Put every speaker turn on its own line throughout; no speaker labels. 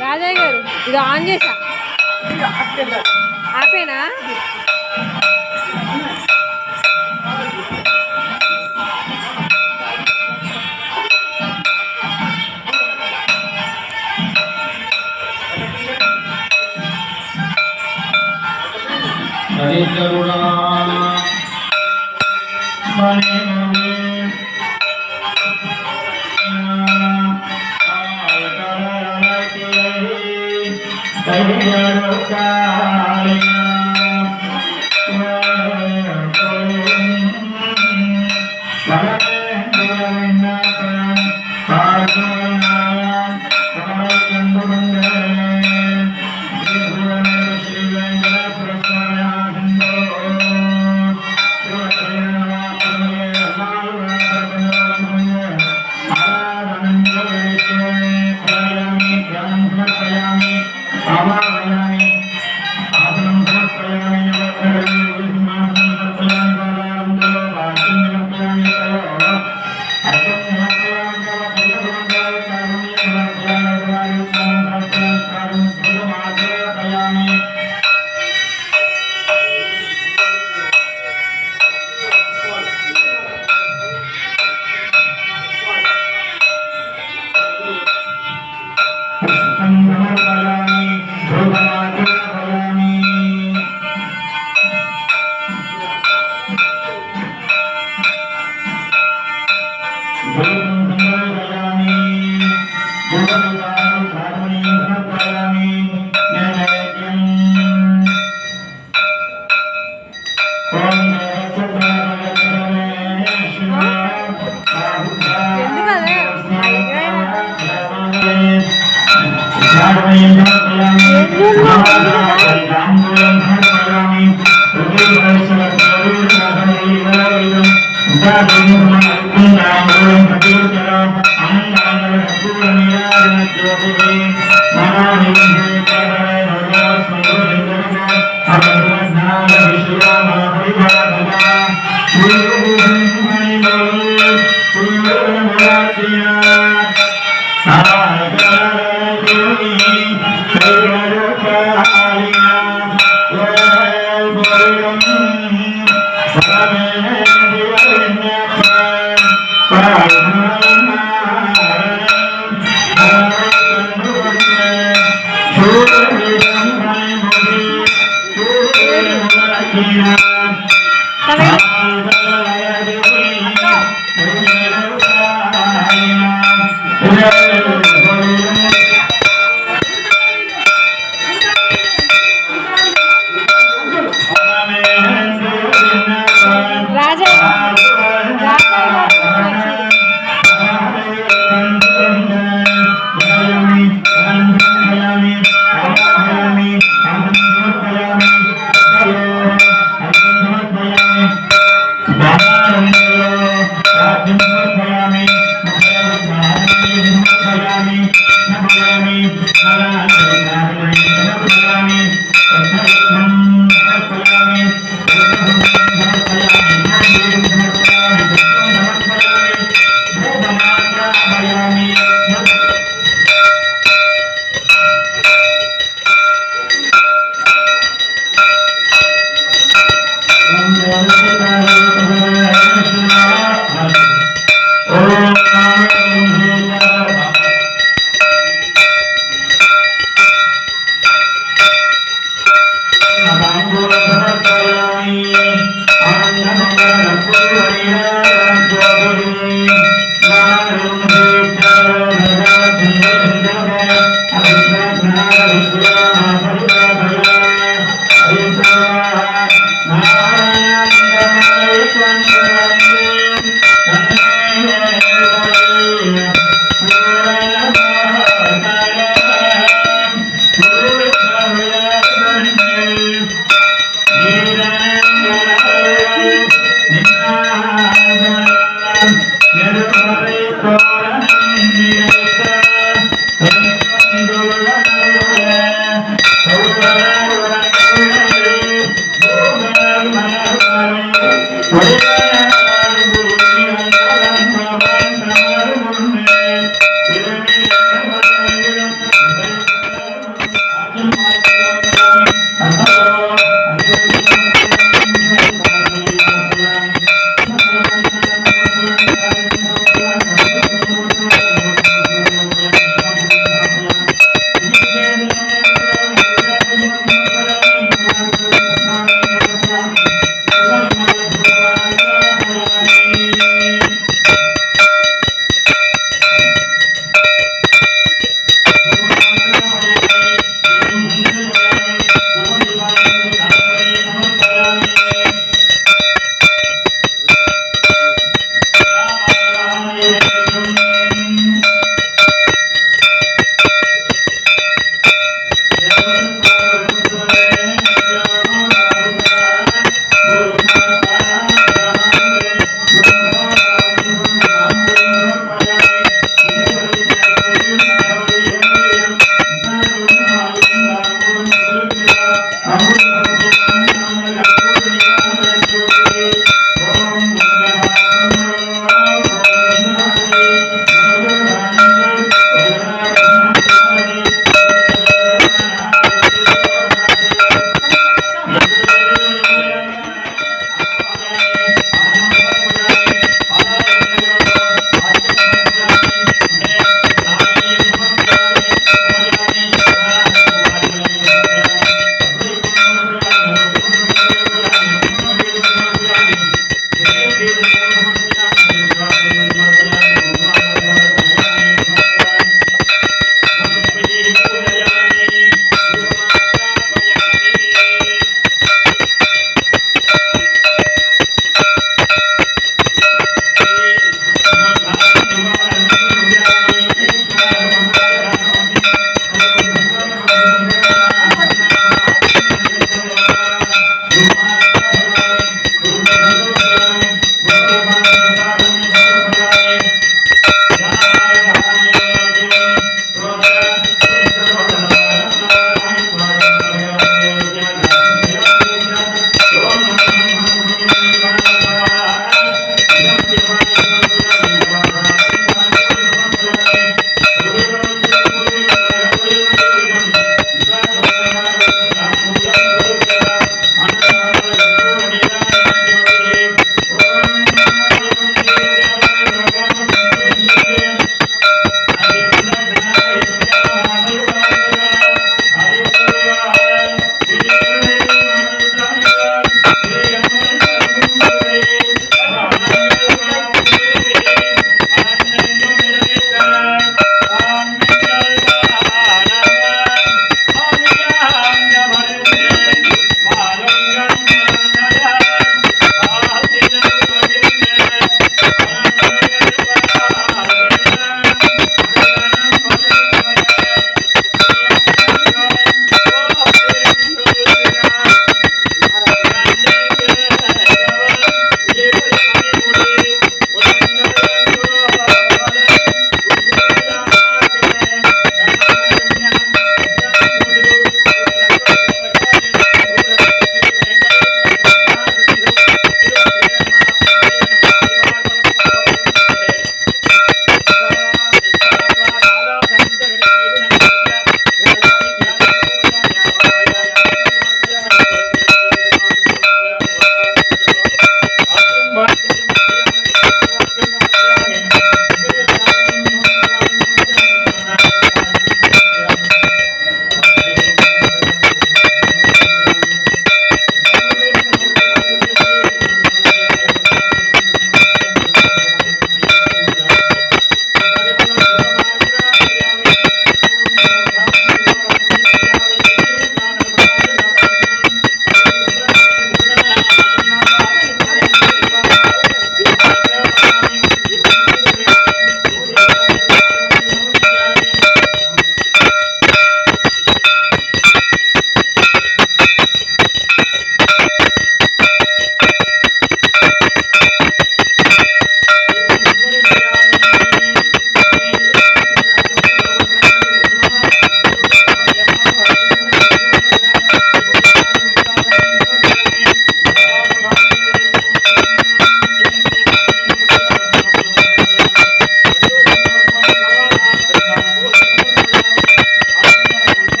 రాజయ్య గారు ఇది ఆన్ చేసా ఆపేనా
Sure. Thank you.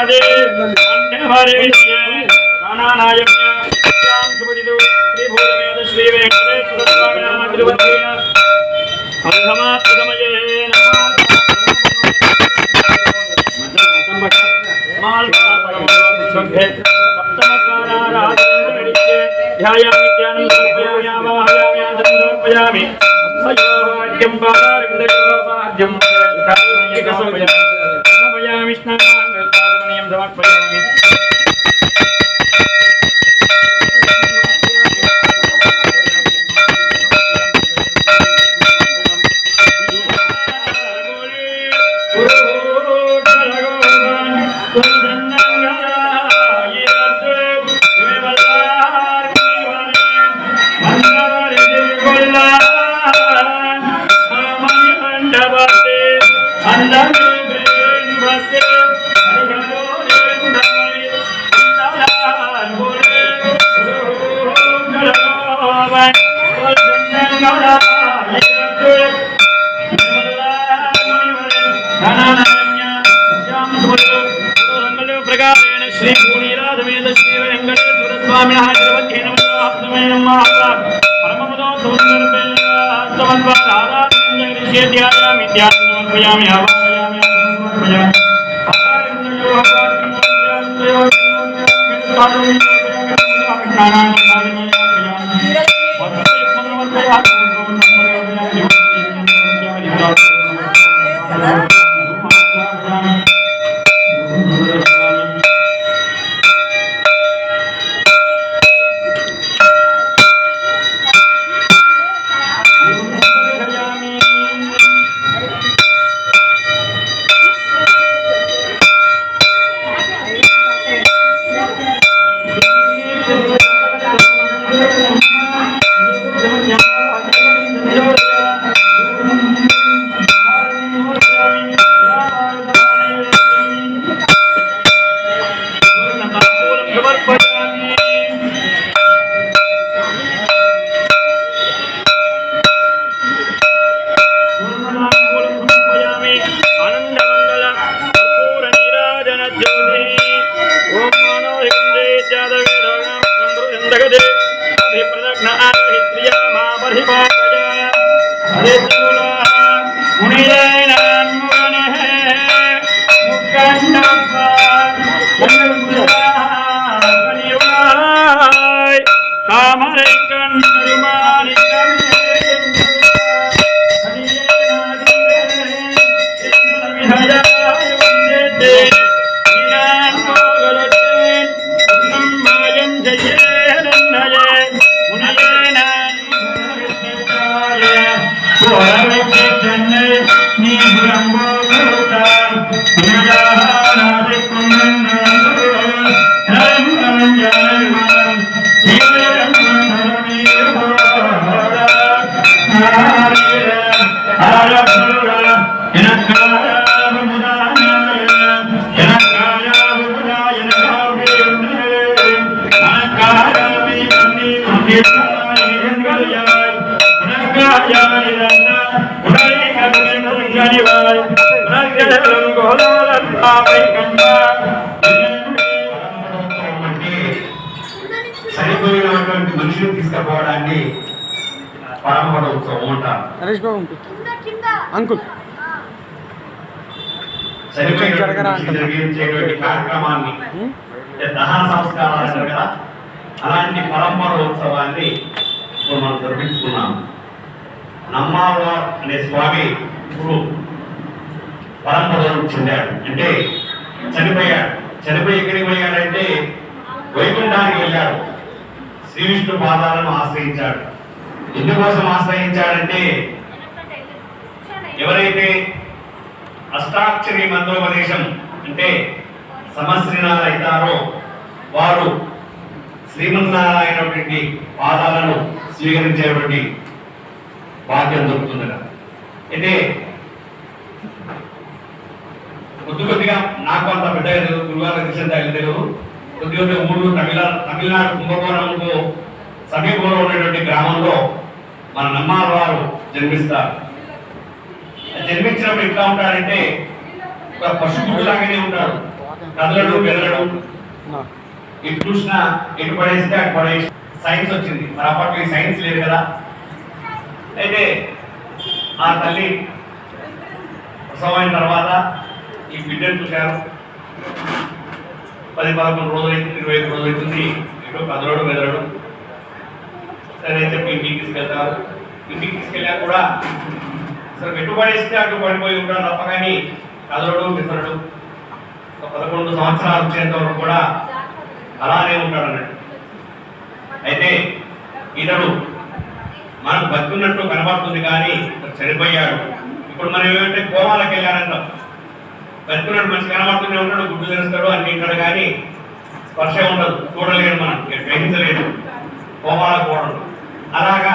శ్రీపాదే అన్యవరే నానానాయమ్య Shyam శుభదిదు Shri భూతమేద Shri Venkateswara స్వామి నామ తిరువత్తేన సమాప్త సమయే ध्यायामि अयोह्यं बालारिन्दयोपाद्यं समयामि स्नानाङ्गल्पादमनियं समर्पयामि श्री पूर्णिराधमेद श्री वेंकटेश्वर स्वामी हाजरवत्तेन नमः नमः परमपदो समन्वयामि ध्यायामि आवाहयामि చనిపోయినటువంటి మనుషులు తీసుకుపోవడాన్ని పరమపద ఉత్సవం అంటారు. జరిగించేటువంటి కార్యక్రమాన్ని దహన సంస్కారాలు అంటారు కదా, అలాంటి పరంపర ఉత్సవాన్ని ఇప్పుడు మనం జరిపించుకున్నాం. నమ్మాళ్వార్ అనే స్వామి ఇప్పుడు పరంపరలోకి చెందాడు. అంటే చనిపోయాడు. చనిపోయి ఎక్కడికి పోయాడంటే వైకుంఠానికి వెళ్ళాడు. శ్రీ విష్ణు పాదాలను ఆశ్రయించాడు. ఎందుకోసం ఆశ్రయించాడంటే ఎవరైతే అష్టాక్షరి మంత్రోపదేశం అంటే సమశ్రీనాథ అవుతారో వారు శ్రీమన్నారాయణ పాదాలను స్వీకరించేటువంటి భాగ్యం దొరుకుతుందట. అయితే కొద్దిగా నాకు అంత పెద్దగా గురువారం తెలియదు. కొద్దిగా ఊళ్ళు తమిళనాడు కుంభకోణంకు సమీపంలో ఉన్నటువంటి గ్రామంలో మన నమ్మారు వారు జన్మిస్తారు. జన్మించినప్పుడు ఎట్లా ఉంటాడంటే ఒక పశువులాగానే ఉంటాడు. కదలడు బెదలడు, ఇటు చూసినా ఎటు పడేస్తే అటు పడేసి సైన్స్ వచ్చింది. మరి అప్పట్లో ఈ సైన్స్ లేదు కదా. అయితే ఆ తల్లి ప్రసవమైన తర్వాత ఈ బిడ్డను చూశారు. 10-11 రోజులు అవుతుంది, 21 రోజులు అవుతుంది, ఎటో కదలడు బెదలడు. సరే చెప్పి ఇంటికి తీసుకెళ్తారు. ఇంటికి తీసుకెళ్ళా కూడా అసలు ఎటు పడేస్తే అటు పడిపోయి ఉంటాడు తప్ప కానీ కదలడు బెదలడు. 11 సంవత్సరాలు వచ్చేంత వరకు కూడా అలానే ఉంటాడు అన్నట్టు. అయితే ఇతడు మనకు బతుకున్నట్టు కనబడుతుంది కానీ చనిపోయాడు. ఇప్పుడు మనం ఏమంటే కోమాలకు వెళ్ళారంటాం. బతుకున్నట్టు మంచి కనబడుతూనే ఉంటాడు, గుడ్డు తెలుస్తాడు, అన్ని తింటాడు కానీ స్పర్శ ఉండదు, చూడలేడు, మనం గ్రహించలేదు, కోమాలకు పోవడం. అలాగా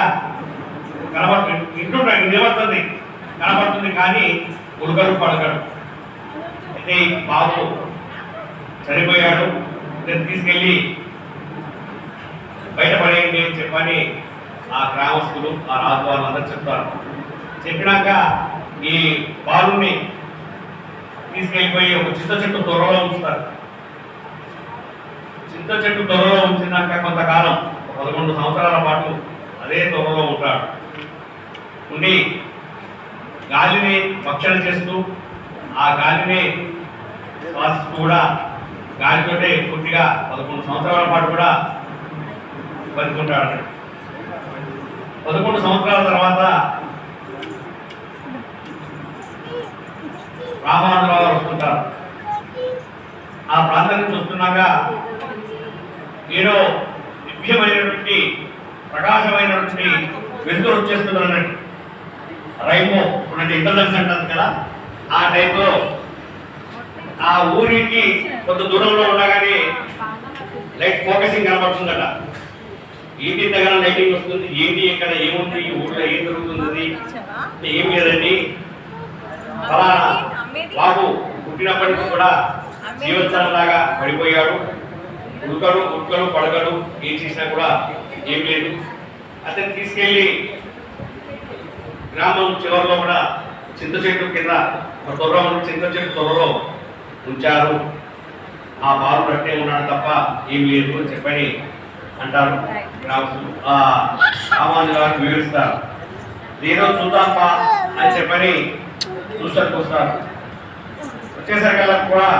కనబడుతుంది, ఇంటుంటాడు, నిలబడుతుంది, కనబడుతుంది కానీ ఉడకడు పడకడు. అయితే బాబు చనిపోయాడు, తీసుకెళ్ళి బయటపడేయండి అని చెప్పని ఆ గ్రామస్తులు, ఆ రాజు వాళ్ళందరూ చెప్తారు. చెప్పినాక ఈ బాలుని తీసుకెళ్ళిపోయి ఒక చింత చెట్టు త్వరలో ఉంచుతారు. చింత చెట్టు త్వరలో ఉంచినాక కొంతకాలం 11 సంవత్సరాల పాటు అదే త్వరలో ఉంటాడు. ఉండి గాలిని భక్షణ చేస్తూ ఆ గాలిని శ్వాసిస్తూ కూడా గాలితోటే పూర్తిగా 11 సంవత్సరాల పాటు కూడా బతుకుంటాడు. 11 సంవత్సరాల తర్వాత రామానుజరావు వస్తుంటారు. ఆ ప్రాంతం నుంచి వస్తున్నాక ఏదో దివ్యమైనటువంటి ప్రకాశమైనటువంటి వెలుతురు వచ్చేస్తుంది అన్నట్టు. రైమో అంటే ఇంటర్నెట్ అంటారు కదా, ఆ టైంలో ఆ ఊరికి కొంత దూరంలో ఉండగానే లైట్ ఫోకసింగ్ కనబడుతుందట. ఏంటి దగ్గర లైటింగ్ వస్తుంది, ఏంటి ఇక్కడ ఏముంది, ఈ ఊళ్ళో ఏం జరుగుతుంది, ఏం లేదండి. ఫలానా బాబు పుట్టినప్పటి నుంచి కూడా జీవోత్సవంలాగా పడిపోయాడు, ఉడకడు పడగడు, ఏం చేసినా కూడా ఏం లేదు. అతన్ని తీసుకెళ్ళి గ్రామం చివరిలో కూడా చింత చెట్టు కింద చింత చెట్టు త్వరలో ఉంచారు. ఆ బాబు రట్టే ఉన్నాడు తప్ప ఏం లేదు అని చెప్పని అంటారు గ్రామస్తులు. ఆ రామానుజరావు వివరిస్తారు. ఏదో చూద్దాంపా అని చెప్పని చూసరికి వస్తారు. వచ్చేసరికల్లా కూడా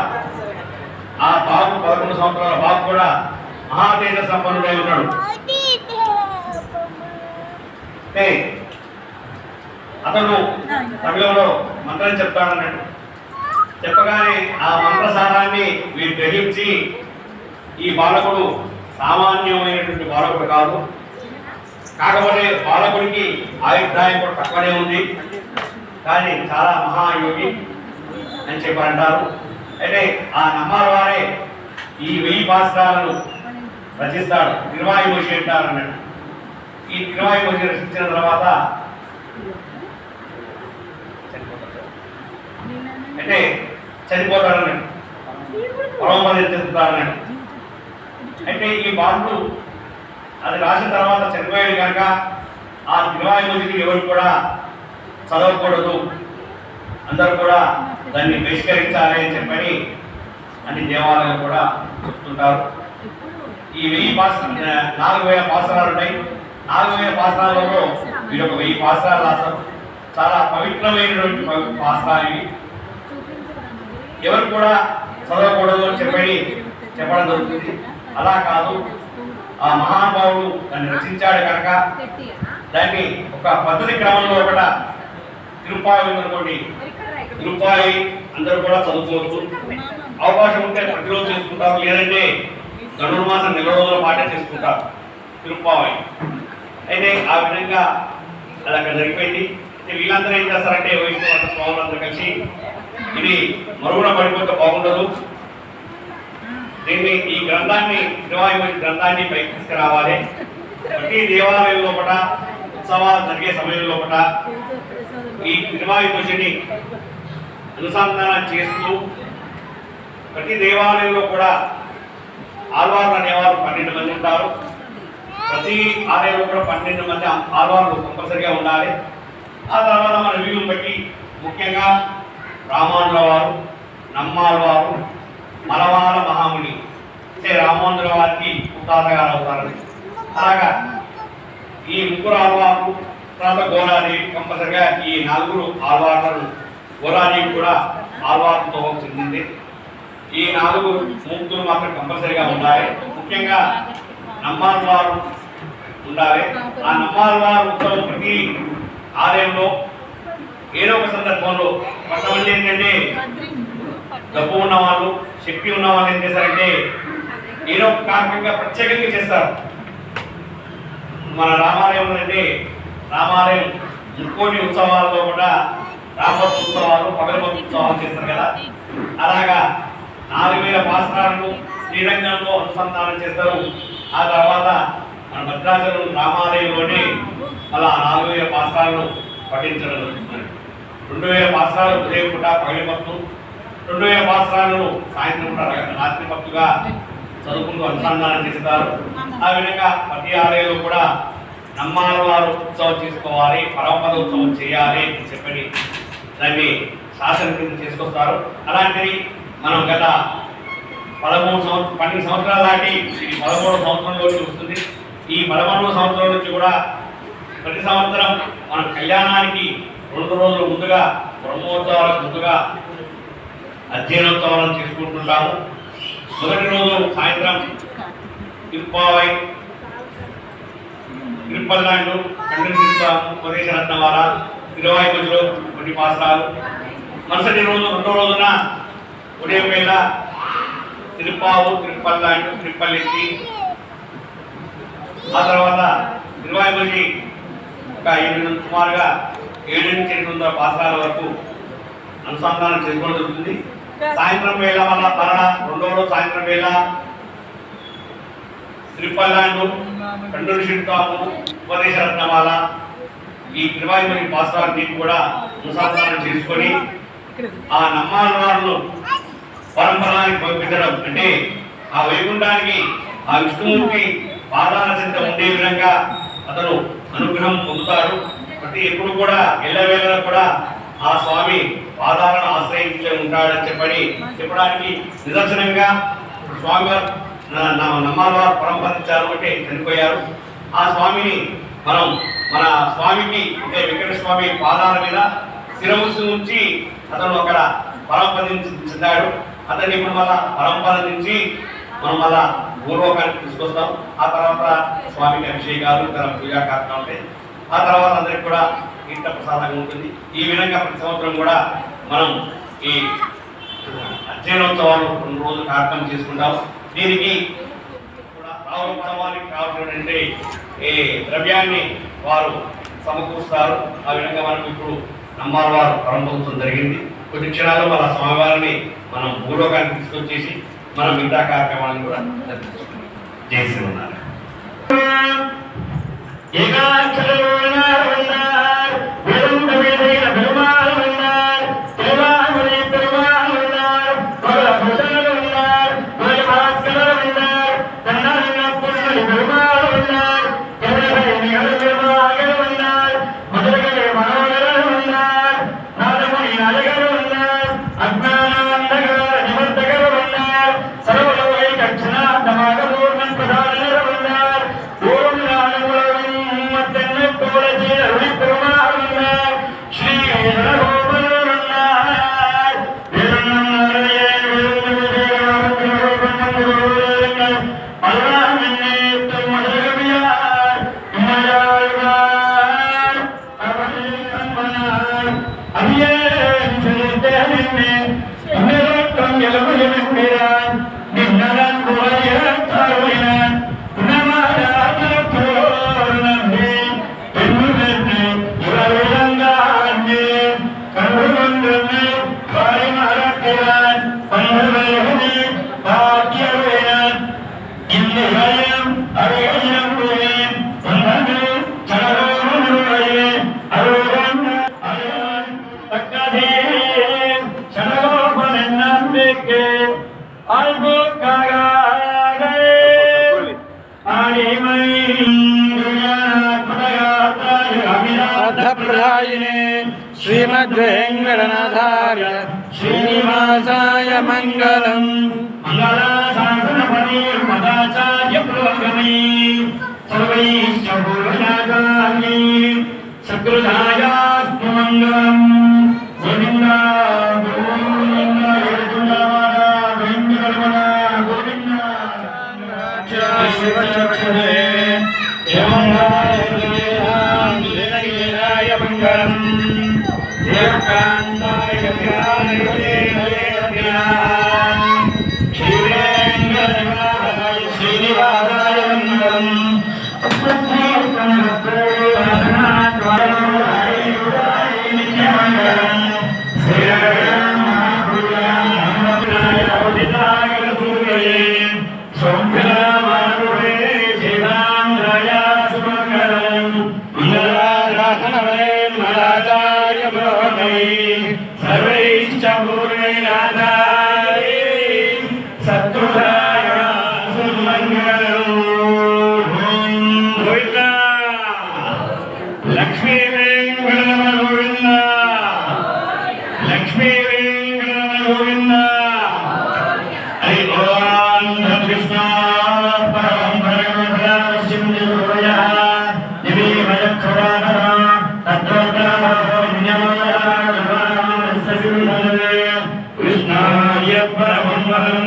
ఆ బాబు 11 సంవత్సరాల బాబు కూడా మహాతేజ సంపన్నుడై ఉన్నాడు. అతను తమిళంలో మంత్రం చెప్తాడన్నట్టు. చెప్పగానే ఆ మంత్రసారాన్ని వీరు గ్రహించి ఈ బాలకుడు సామాన్యమైనటువంటి బాలకుడు కాదు, కాకపోతే బాలకుడికి ఆయుర్దాయం కూడా తక్కువనే ఉంది, కానీ చాలా మహాయోగి అని చెప్పి అంటారు. అయితే ఆ నమ్మాల వారే ఈ 1000 పాస్త్రాలను రచిస్తాడు. తిరువాయుమోషి అంటారు అన్నట్టు. ఈ తిరువాయుమోషి రచించిన తర్వాత అంటే చనిపోతారన్నట్టు, పరమపది చెందుతారన్నట్టు. అయితే ఈ బాలుడు అది రాసిన తర్వాత చనిపోయాడు కనుక ఆ తిరువాయుమోషిని ఎవరు కూడా చదవకూడదు, అందరూ కూడా దాన్ని బహిష్కరించాలి అని చెప్పని అన్ని దేవాలయాలు కూడా చెప్తుంటారు. ఈ 1000 పాస్త్రాలు 4000 పాస్త్రాలు ఉంటాయి. 4000 పాస్త్రాలలో వీరు ఒక 1000 పాస్త్రాలు రాస్తారు. చాలా పవిత్రమైనటువంటి పాస్త్రాలు ఇవి. ఎవరు కూడా చదవకూడదు అని చెప్పడం జరుగుతుంది. అలా కాదు, ఆ మహానుభావుడు దాన్ని రచించాడు కనుక దాన్ని ఒక పద్ధతి క్రమంలో ఒకట తిరుపాయి అనుకోండి, తిరుపాయి అందరూ కూడా చదువుకోవచ్చు. అవకాశం ఉంటే ప్రతిరోజు చేసుకుంటారు, లేదంటే ధనుర్మాసం నెల రోజుల పాటే చేసుకుంటారు తిరుపాయి. అయితే ఆ విధంగా అది అక్కడ జరిగిపోయింది. వీళ్ళందరూ ఏం చేస్తారంటే వైష్ణవ స్వాములందరూ కలిసి ఇది మరుగున పడిపోతే బాగుండదు, దీన్ని ఈ గ్రంథాన్ని తిరువాయుమోషి గ్రంథాన్ని పైకి తీసుకురావాలి. ప్రతి దేవాలయం లోపల ఉత్సవాలు జరిగే సమయం లోపల ఈ తిరువాయుమోషిని అనుసంధానం చేస్తూ ప్రతి దేవాలయంలో కూడా ఆల్వార్లు అనేవారు 12 మంది ఉంటారు. ప్రతి ఆలయంలో కూడా 12 మంది ఆల్వార్లు కంపల్సరిగా ఉండాలి. ఆ తర్వాత మన వీలుని బట్టి ముఖ్యంగా రామానుజరావు వారు, నమ్మాల్ వారు, మలవాల మహాముని అంటే రామోంద్ర వారికి తాతగారు అవుతారు. అలాగా ఈ ముగ్గురు ఆళ్వార్లు తర్వాత గోరాదేవి కంపల్సరిగా ఈ నలుగురు ఆళ్వార్లను గోరాదేవి కూడా ఆళ్వార్లతో చెందింది. ఈ ముగ్గురు మాత్రం కంపల్సరిగా ఉండాలి. ముఖ్యంగా నమ్మాళ్వారు ఉండాలి. ఆ నమ్మాళ్వారు ఉత్సవం ప్రతి ఆలయంలో ఏదో ఒక సందర్భంలో కొంతమంది ఏంటంటే డబ్బు ఉన్నవాళ్ళు శక్తి ఉన్న వాళ్ళు ఏం చేస్తారంటే ఏదో ఒక కారణంగా ప్రత్యేకంగా చేస్తారు. మన రామాలయం అంటే రామాలయం ఇంకోటి ఉత్సవాల్లో కూడా రామభక్తి ఉత్సవాలు పగలభక్తి ఉత్సవాలు చేస్తారు కదా. అలాగా 4000 పాసరాలను శ్రీరంగంలో అనుసంధానం చేస్తారు. ఆ తర్వాత మన భద్రాచలం రామాలయంలోనే అలా 4000 పాసరాలను పఠించడం జరుగుతుంది. 2000 పాసరాలు ఉదయం పూట పగలభక్తు, 2000 పాసరాలను సాయంత్రం పూట రాత్రి భక్తుగా చదువుకుంటూ అనుసంధానం చేస్తారు. ఆ విధంగా ప్రతి ఆలయంలో కూడా నమ్మాళ్వారు ఉత్సవం చేసుకోవాలి, పరమపద ఉత్సవం చేయాలి అని చెప్పని దాన్ని శాసన కింద చేసుకొస్తారు. అలాంటిది మనం గత 12 సంవత్సరాల దాటి ఇది 13వ సంవత్సరంలోకి వస్తుంది. ఈ 13వ సంవత్సరం నుంచి కూడా ప్రతి సంవత్సరం మన కళ్యాణానికి 2 రోజుల ముందుగా బ్రహ్మోత్సవాలకు ముందుగా అధ్యయనోత్సవాలను చేసుకుంటుంటాము. మొదటి రోజు సాయంత్రం తిరుప్పావై, తిరుపల్లాండు, ఉపదేశ రత్నవాల, తిరువాయికొండలో కొన్ని పాసరాలు. మరుసటి రోజు రెండో రోజున ఉదయం వేళ తిరుప్పావు, తిరుపల్లాండు, తిరుపల్లిచ్చి, ఆ తర్వాత తిరువాయికొండి ఒక సుమారుగా 7 నుంచి 800 పాసరాల వరకు అనుసంధానం చేసుకోవడం జరుగుతుంది. సాయంత్రం వేళ మరణ రెండో రోజు సాయంత్రం వేళ తిరుపల్లాండు, కండూరు శిల్పాము, ఉపదేశ రత్నమాల, ఈ 20 పాసరాన్ని కూడా అనుసంధానం చేసుకొని ఆ నమ్మాళ్వారును పరంపరానికి పంపించడం అంటే ఆ వైకుంఠానికి ఆ విష్ణుమూర్తి పాదాల చెంత ఉండే విధంగా అతను అనుగ్రహం పొందుతాడు. ఎప్పుడు కూడా ఎల్లవేళలా కూడా ఆ స్వామి పాదాలను ఆశ్రయించే ఉంటాడని చెప్పడానికి నిదర్శనంగా స్వామి నమ్మాళ్వారు పరంపరించారు అంటే చనిపోయారు. ఆ స్వామిని మనం మన స్వామికి అంటే వెంకటేశ్వర స్వామి పాదాల మీద శిరస్సు నుంచి అతను అక్కడ పరంపరించాడు. అతన్ని ఇప్పుడు మళ్ళా పరంపరించి మనం మళ్ళా పూర్వకానికి తీసుకొస్తాం. ఆ తర్వాత స్వామికి అభిషేకాలు ఇతర పూజా కార్యక్రమాలు ఉంటాయి. ఆ తర్వాత అందరికి కూడా ఇంత ప్రసాదంగా ఉంటుంది. ఈ విధంగా ప్రతి సంవత్సరం కూడా మనం ఈ అధ్యయనోత్సవాలు 2 రోజులు కార్యక్రమం చేసుకుంటాం. దీనికి రామోత్సవానికి కావాల్సినటువంటి ఈ ద్రవ్యాన్ని వారు సమకూరుస్తారు. ఆ విధంగా మనకు ఇప్పుడు నమ్మాళ్వారు పరంపరించడం జరిగింది. కొద్ది క్షణాలు మన స్వామివారిని మనం భూలోకానికి తీసుకొచ్చేసి మనం మిగతా కార్యక్రమాలను కూడా చేసి ఉన్నారు.
श्रीमद्वेंकटनाथार्य श्रीनिवासाय मंगलम्।
मंगलाशासनपरिर्मदाचार्य पुरोगमे सर्वैश्च पूर्वजागामि सकृदायास्तु मङ्गलम् गोविन्द गोविन्द गोविन्द शिवचक्षुरे देवाय मङ्गलम् देवकान्ताय श्रीनिवासाय मङ्गलम् सर्वैश्च पूर्णैराधारे सत्कृताय सुमङ्गलम् गोविन्द लक्ष्मी वेङ्कटरमण गोविन्द लक्ष्मी वेङ्कटरमण गोविन्द हरि ओम कृष्ण परम परमश्चिं देवयः दिवे वयक्षराधर कृष्णाय परमं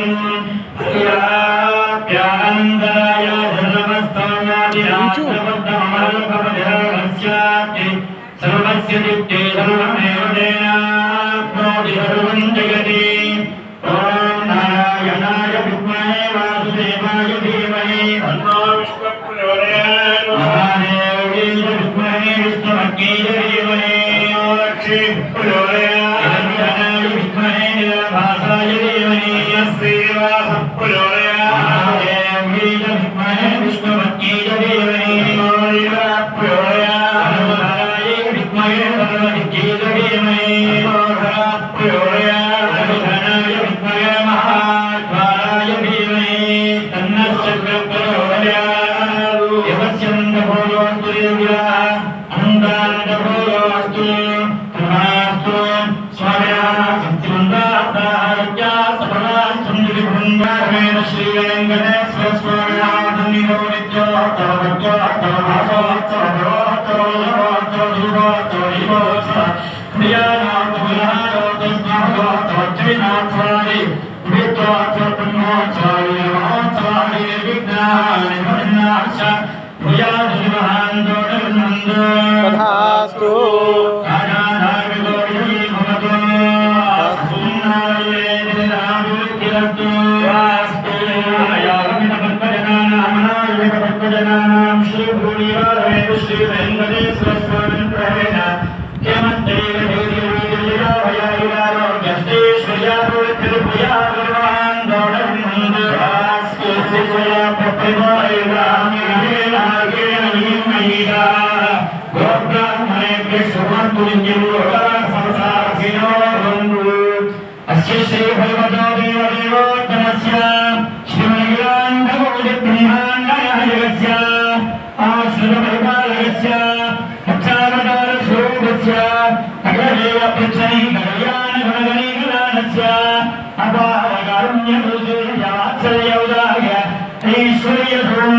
प्यानंदाय धर्मस्थानादिराजवद्दमलभवधर्मस्याप्ति सर्वस्य दिक्ते धर्ममेव तेनाप्नोति सर्वं जगति ॐ नारायणाय विद्महे वासुदेवाय धीमहि तन्नो विष्णुः प्रचोदयात् महादेव्यै विद्महे विष्णुपत्न्यै धीमहि लक्ष्मी प्रचोदयात् विद्महे नीलभासाय धीमहि श्रीनिवासः प्रचोदयात् देव्यै विद्महे विष्णुपत्न्यै धीमहि नीलः प्रचोदयात् विद्महे सर्वदिक्कै धीमहि मोहः प्रचोदयात् धनाय विद्महे महाद्वाराय धीमहि तन्नः चक्रः प्रचोदयात् यवस्यन्दभोजोऽस्तु देव्याः अनन्तानन्दभोजोऽस्तु तथास्तु स्वामिनः सत्यमन्दार्थार्या सफला सन्निधिभृङ्गामेन श्रीवेङ्कटेश्वर स्वामिनः सन्निधो नित्योत्तम भक्त्योत्तम भासोत्तम भगवोत्तम जीवोत्तम जीवोत्तम प्रियानात्म विलासोत्तम जैनात्मादि वित्तोत्तम ब्रह्मोत्तम नमोत्तम निर्विघ्नानि भजनाश्च भूयात्
तथास्तु
अस्य श्री भगवतो देवदेवोत्तमस्य श्रीमन्दिरान्धकोटिब्रह्माण्डनायकस्य आश्रितपरिपालकस्य अक्षावतारस्वरूपस्य अग्रदेवपृच्छनि कल्याणगुणगणीकलानस्य अपारकारुण्यभूषेयात्सर्यौदार्य ऐश्वर्यधूम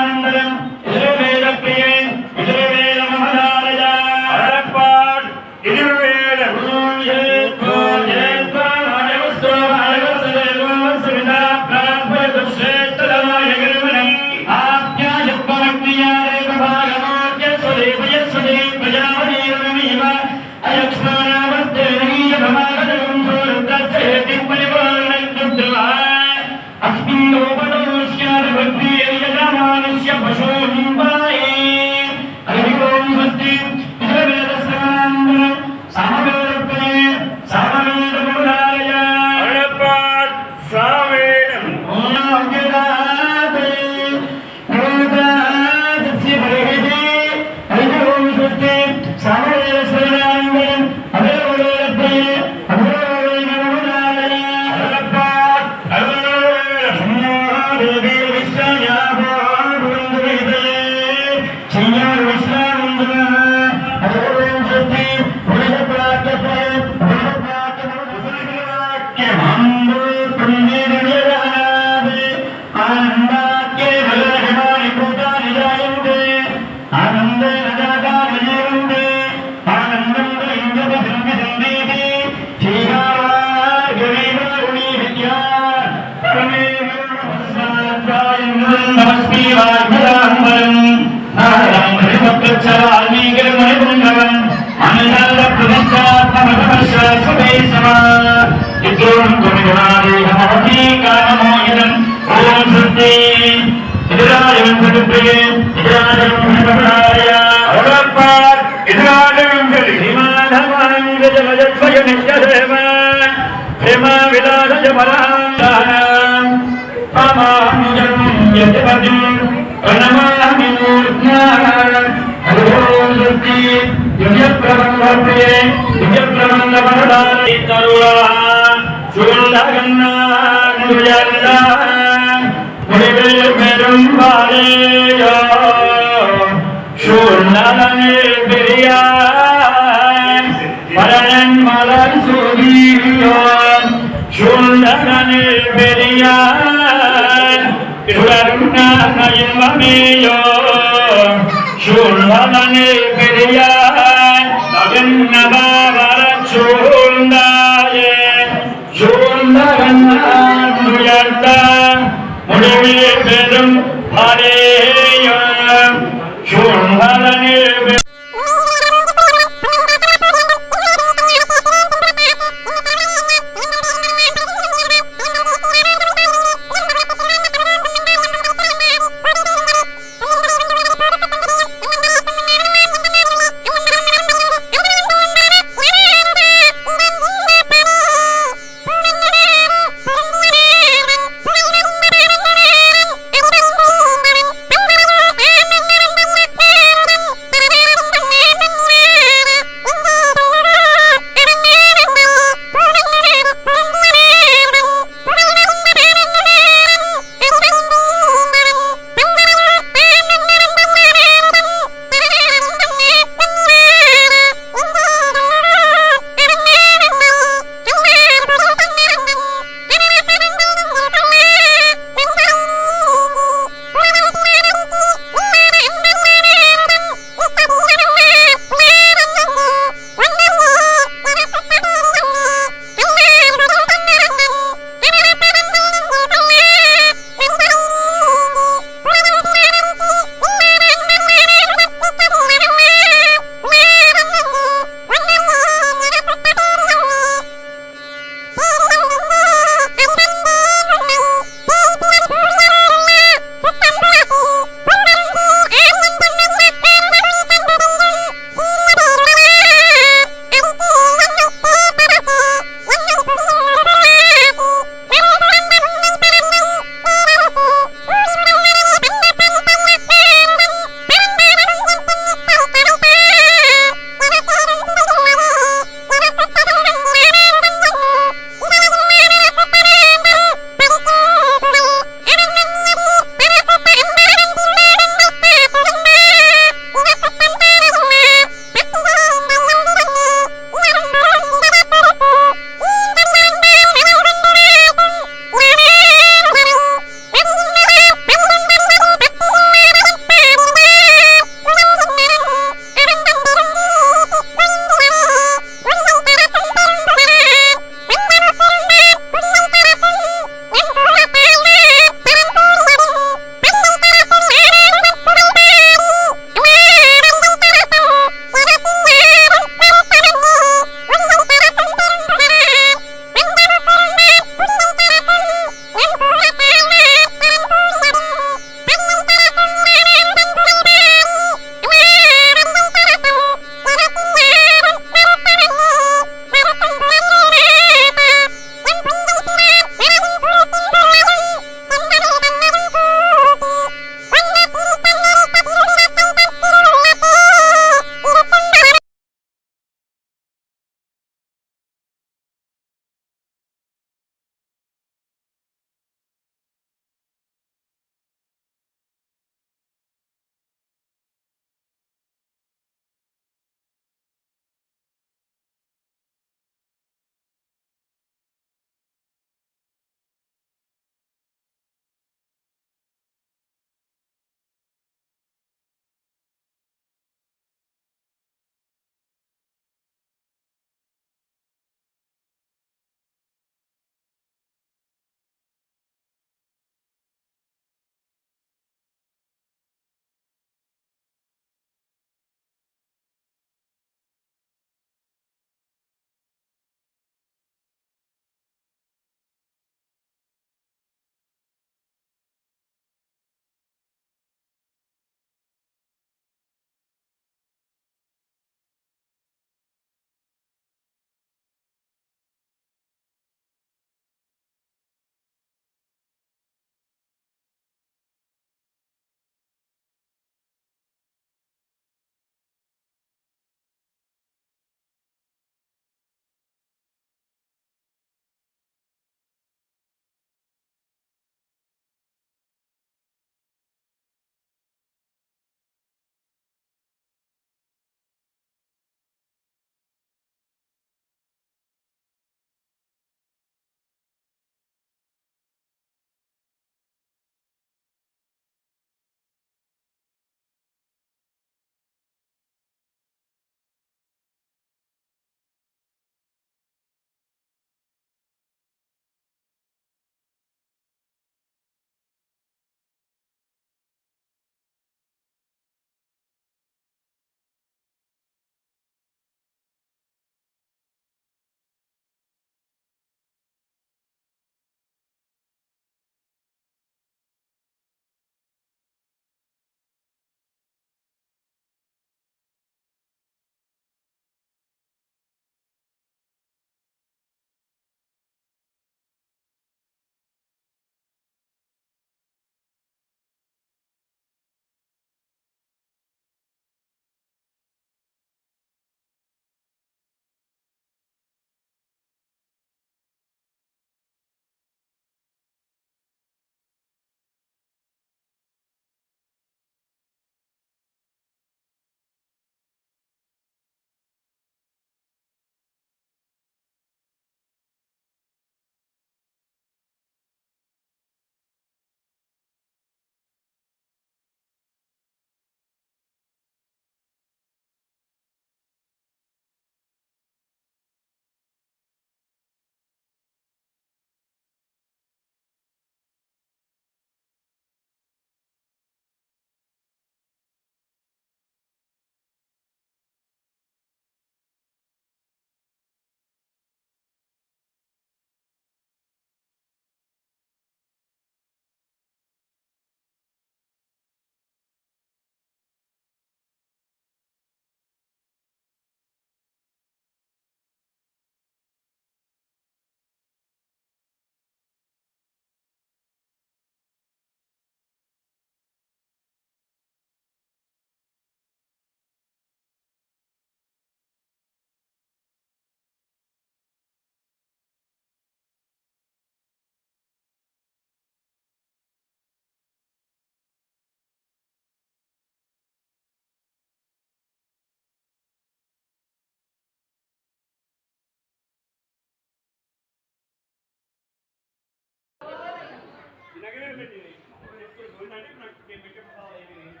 పెట్టింది. మామూలుగా చెప్తే గోవింద అంటే నాకు పెట్టే ప్రసాదాలు అయిపోయింది.